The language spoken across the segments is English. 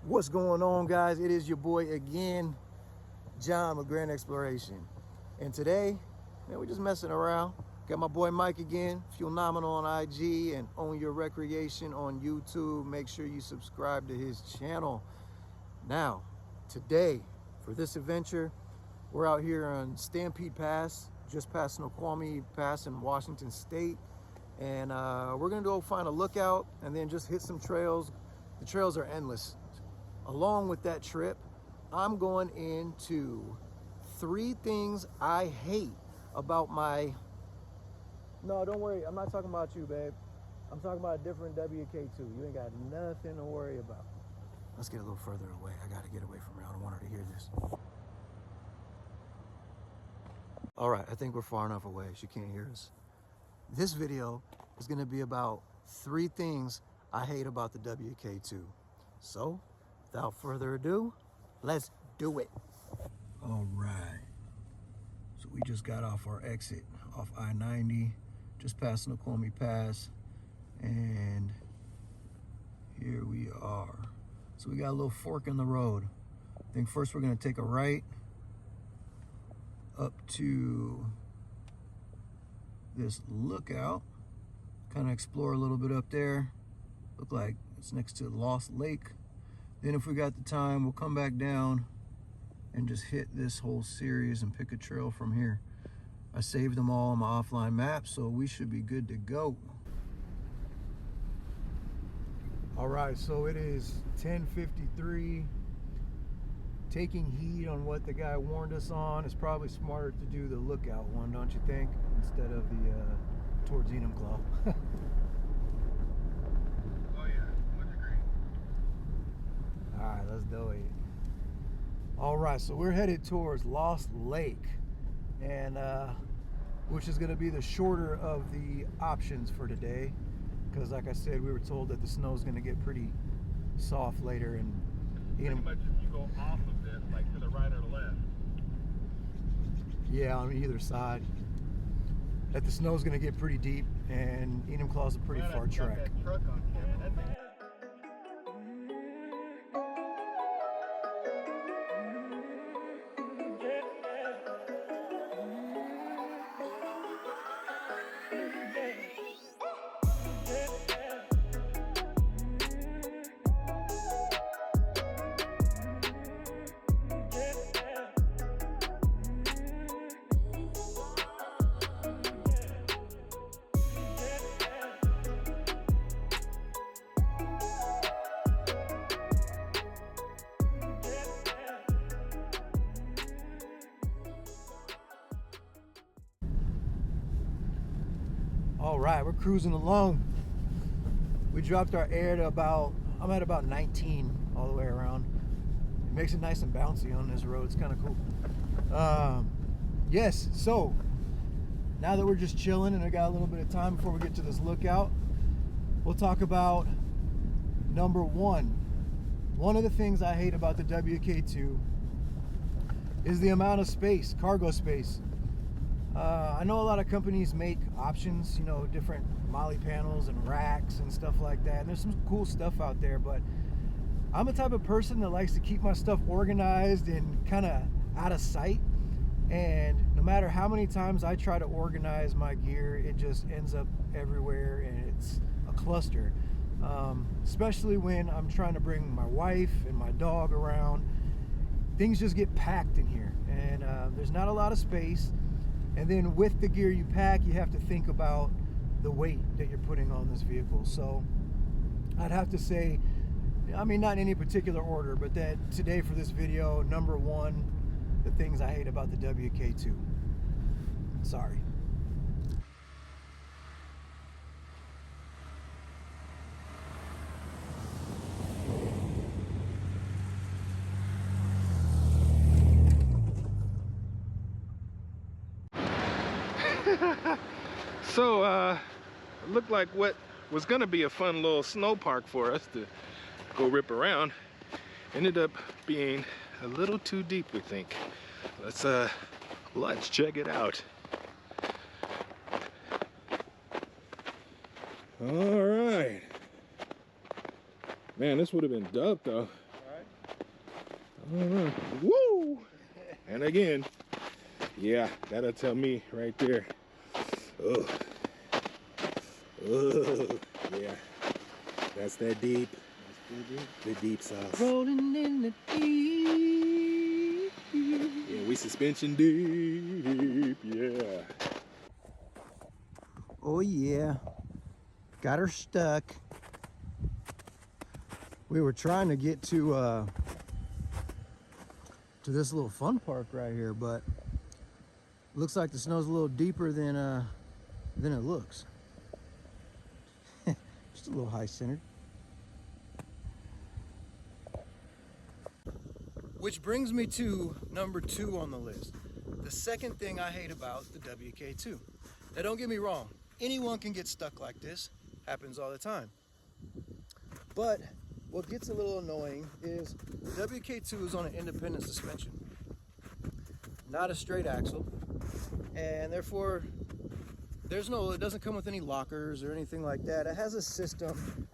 What's going on, guys? It is your boy again, John with Grand Exploration. And today, man, we're just messing around. Got my boy Mike again, Fuel Nominal on IG and Own Your Recreation on YouTube. Make sure you subscribe to his channel. Now, today, for this adventure, we're out here on Stampede Pass, just past Snoqualmie Pass in Washington State. And we're gonna go find a lookout and then just hit some trails. The trails are endless. Along with that trip, I'm going into 3 things I hate about my... No, don't worry, I'm not talking about you, babe. I'm talking about a different WK2. You ain't got nothing to worry about. Let's get a little further away. I gotta get away from her. I don't want her to hear this. All right, I think we're far enough away. She can't hear us. This video is gonna be about 3 things I hate about the WK2. So, without further ado, let's do it. All right. So we just got off our exit off I-90, just past Snoqualmie Pass, and here we are. So we got a little fork in the road. I think first we're gonna take a right up to this lookout, kind of explore a little bit up there. Look like it's next to Lost Lake. Then if we got the time, we'll come back down and just hit this whole series and pick a trail from here. I saved them all on my offline map, so we should be good to go. All right, so it is 10:53. Taking heed on what the guy warned us on, it's probably smarter to do the lookout one, don't you think? Instead of the towards Enumclaw. Oh yeah, would agree. All right, let's do it. All right, so we're headed towards Lost Lake, and which is going to be the shorter of the options for today, because like I said, we were told that the snow is going to get pretty soft later, and Pretty much if you go off of this, like to the right or the left. Yeah, on either side. That the snow's going to get pretty deep, and Enumclaw's a pretty far trek. That truck on camera. That thing. All right, we're cruising along. We dropped our air to I'm at about 19 all the way around. It makes it nice and bouncy on this road. It's kind of cool. Yes, so now that we're just chilling and I got a little bit of time before we get to this lookout, we'll talk about number 1. One of the things I hate about the WK2 is the amount of space, cargo space. I know a lot of companies make options, you know, different molly panels and racks and stuff like that. And there's some cool stuff out there, but I'm the type of person that likes to keep my stuff organized and kind of out of sight. And no matter how many times I try to organize my gear, it just ends up everywhere and it's a cluster. Especially when I'm trying to bring my wife and my dog around. Things just get packed in here, and there's not a lot of space. And then with the gear you pack, you have to think about the weight that you're putting on this vehicle. So I'd have to say, I mean, not in any particular order, but that today for this video, number 1, the things I hate about the WK2. Sorry. So, it looked like what was gonna be a fun little snow park for us to go rip around ended up being a little too deep, we think. Let's check it out. All right. Man, this would have been dope though. All right. Woo! And again, yeah, that'll tell me right there. Oh, yeah, that's that deep. The deep sauce. Rolling in the deep. Yeah, we suspension deep. Yeah. Oh yeah. Got her stuck. We were trying to get to this little fun park right here, but looks like the snow's a little deeper than it looks. Just a little high-centered. Which brings me to number 2 on the list. The second thing I hate about the WK2. Now don't get me wrong, anyone can get stuck like this. Happens all the time. But what gets a little annoying is the WK2 is on an independent suspension, not a straight axle, and therefore it doesn't come with any lockers or anything like that. It has a system,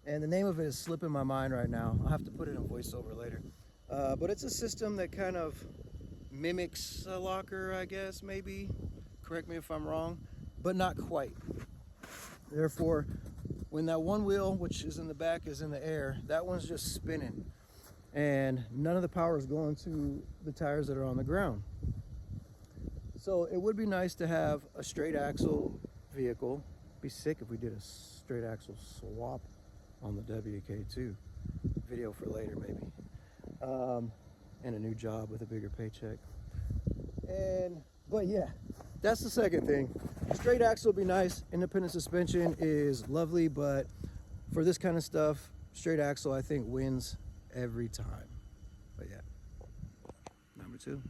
and the name of it is slipping my mind right now. I'll have to put it in voiceover later. But it's a system that kind of mimics a locker, I guess, maybe. Correct me if I'm wrong, but not quite. Therefore, when that one wheel, which is in the back, is in the air, that one's just spinning. And none of the power is going to the tires that are on the ground. So it would be nice to have a straight axle vehicle. It'd be sick if we did a straight axle swap on the WK2. Video for later, maybe. And a new job with a bigger paycheck. But yeah, that's the second thing. Straight axle would be nice. Independent suspension is lovely, but for this kind of stuff, straight axle I think wins every time. But yeah, number 2.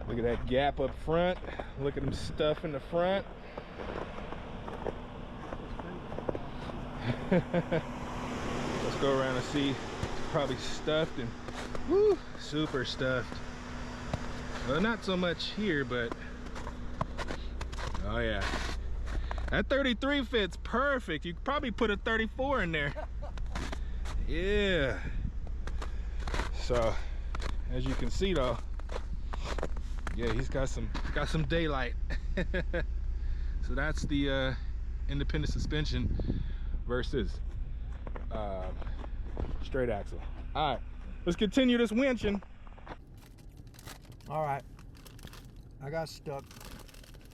Look at that gap up front. Look at them stuff in the front. Let's go around and see. It's probably stuffed and woo, super stuffed. Well, not so much here, but oh yeah. That 33 fits perfect. You could probably put a 34 in there. Yeah. So, as you can see though, yeah, he's got some daylight. So that's the independent suspension versus straight axle. All right, let's continue this winching. All right, I got stuck.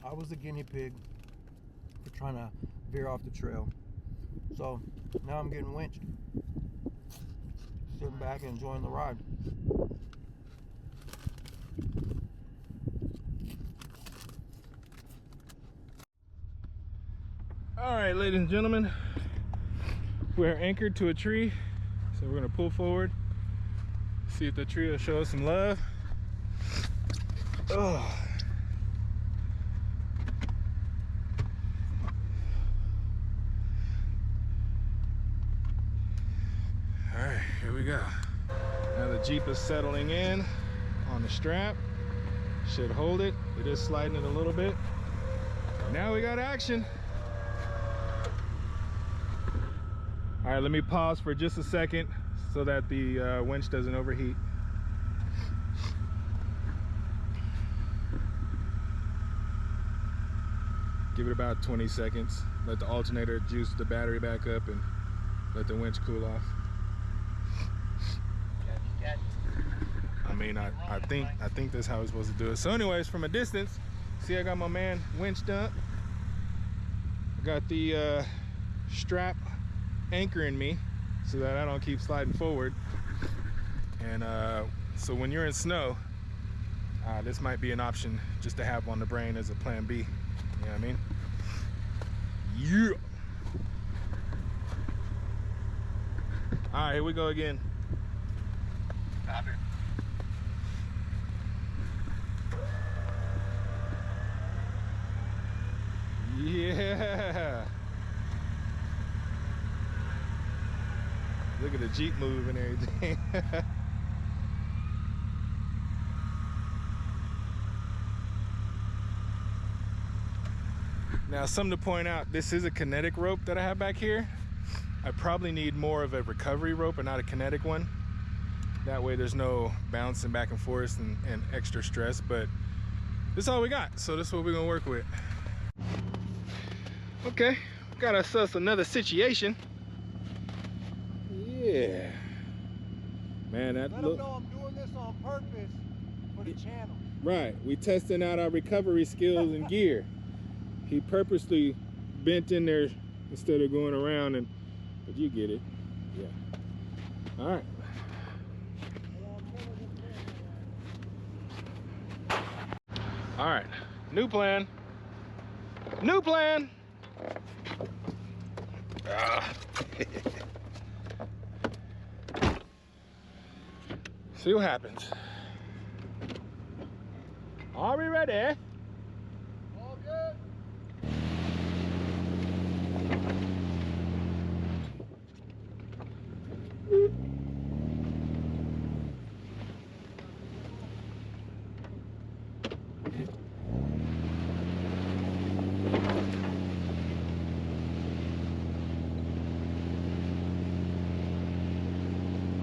I was the guinea pig for trying to veer off the trail. So now I'm getting winched. Sitting back and enjoying the ride. All right, ladies and gentlemen, we're anchored to a tree, so we're gonna pull forward, see if the tree will show us some love. Oh. All right, here we go. Now the Jeep is settling in on the strap. Should hold it. It is sliding it a little bit. Now we got action. All right, let me pause for just a second so that the winch doesn't overheat. Give it about 20 seconds. Let the alternator juice the battery back up and let the winch cool off. I mean, I think that's how we're supposed to do it. So anyways, from a distance, see I got my man winched up. I got the strap anchoring me so that I don't keep sliding forward. And so when you're in snow, this might be an option just to have on the brain as a plan B. You know what I mean? Yeah. All right, here we go again. Copy. Yeah. Look at the Jeep move and everything. Now, something to point out, this is a kinetic rope that I have back here. I probably need more of a recovery rope and not a kinetic one. That way there's no bouncing back and forth and extra stress, but this is all we got. So this is what we're gonna work with. Okay, got ourselves another situation. Yeah. Man, that Let them know I'm doing this on purpose for the channel. Right, we testing out our recovery skills and gear. He purposely bent in there instead of going around, but you get it. Yeah. All right. All right, new plan. New plan. See what happens. Are we ready? All good.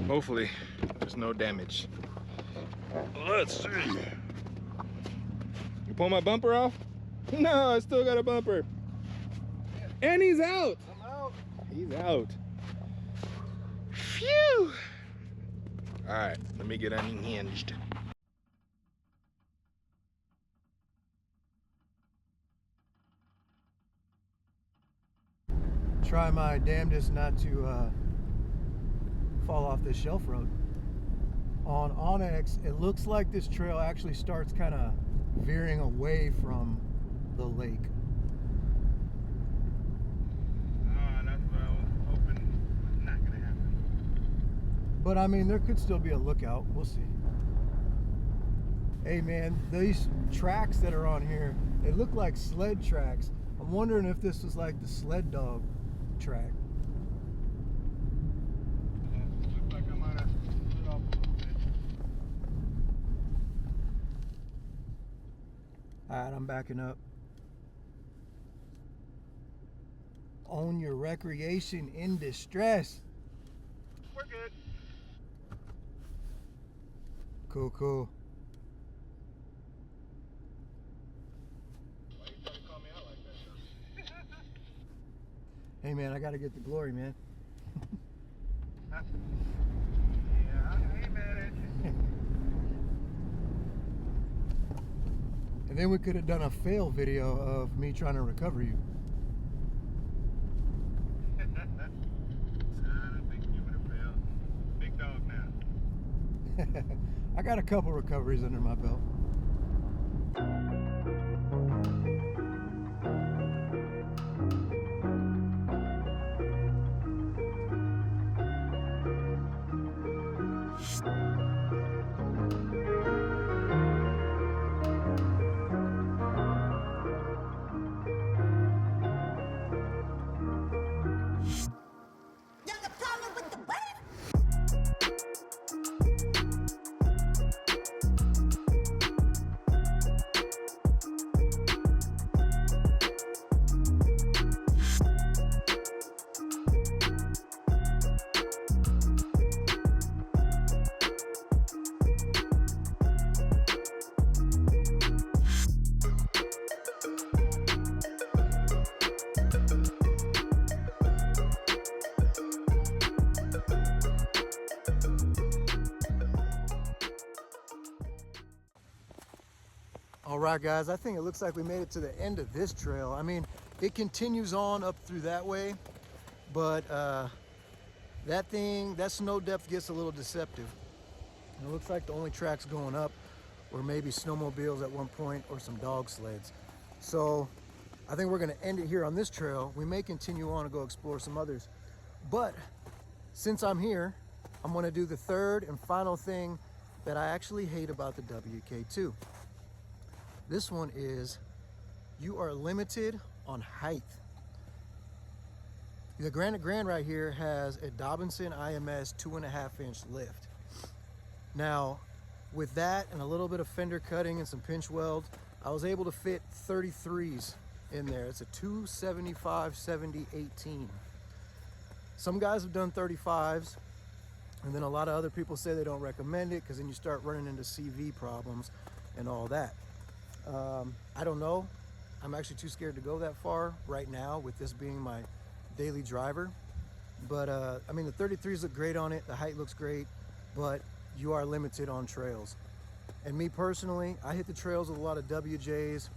Hopefully, there's no damage. Let's see. You pull my bumper off? No, I still got a bumper. And he's out. I'm out. He's out. Phew. All right, let me get unhinged. Try my damnedest not to fall off this shelf road. On Onyx, it looks like this trail actually starts kind of veering away from the lake. That's what I was hoping was not gonna happen. But I mean, there could still be a lookout. We'll see. Hey man, these tracks that are on here, they look like sled tracks. I'm wondering if this was like the sled dog track. Looks like I might have slid off a little bit. Alright, I'm backing up. Own your recreation in distress. We're good. Cool, cool. Why you trying to call me out like that, though? Hey man, I gotta get the glory, man. Yeah, I ain't mad at you. And then we could have done a fail video of me trying to recover you. I don't think you would have failed. Big dog now. I got a couple recoveries under my belt. All right, guys, I think it looks like we made it to the end of this trail. I mean, it continues on up through that way, but that snow depth gets a little deceptive. And it looks like the only tracks going up were maybe snowmobiles at one point or some dog sleds. So I think we're gonna end it here on this trail. We may continue on and go explore some others. But since I'm here, I'm gonna do the third and final thing that I actually hate about the WK2. This one is you are limited on height. The Granite Grand right here has a Dobinson IMS 2.5-inch lift. Now, with that and a little bit of fender cutting and some pinch weld, I was able to fit 33s in there. It's a 275 70 18. Some guys have done 35s, and then a lot of other people say they don't recommend it because then you start running into CV problems and all that. I don't know. I'm actually too scared to go that far right now with this being my daily driver. But I mean, the 33s look great on it. The height looks great, but you are limited on trails. And me personally, I hit the trails with a lot of WJs,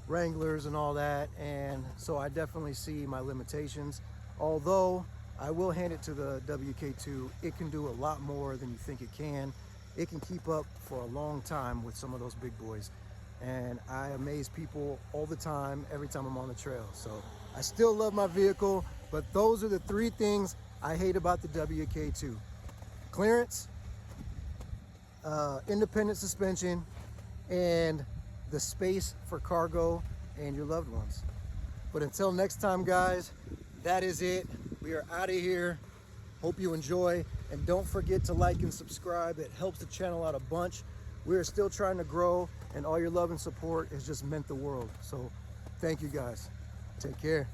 Wranglers and all that, and so I definitely see my limitations. Although I will hand it to the WK2, it can do a lot more than you think it can. It can keep up for a long time with some of those big boys. And I amaze people all the time, every time I'm on the trail. So I still love my vehicle, but those are the 3 things I hate about the WK2. Clearance, independent suspension, and the space for cargo and your loved ones. But until next time, guys, that is it. We are out of here. Hope you enjoy, and don't forget to like and subscribe. It helps the channel out a bunch. We are still trying to grow, and all your love and support has just meant the world. So thank you guys. Take care.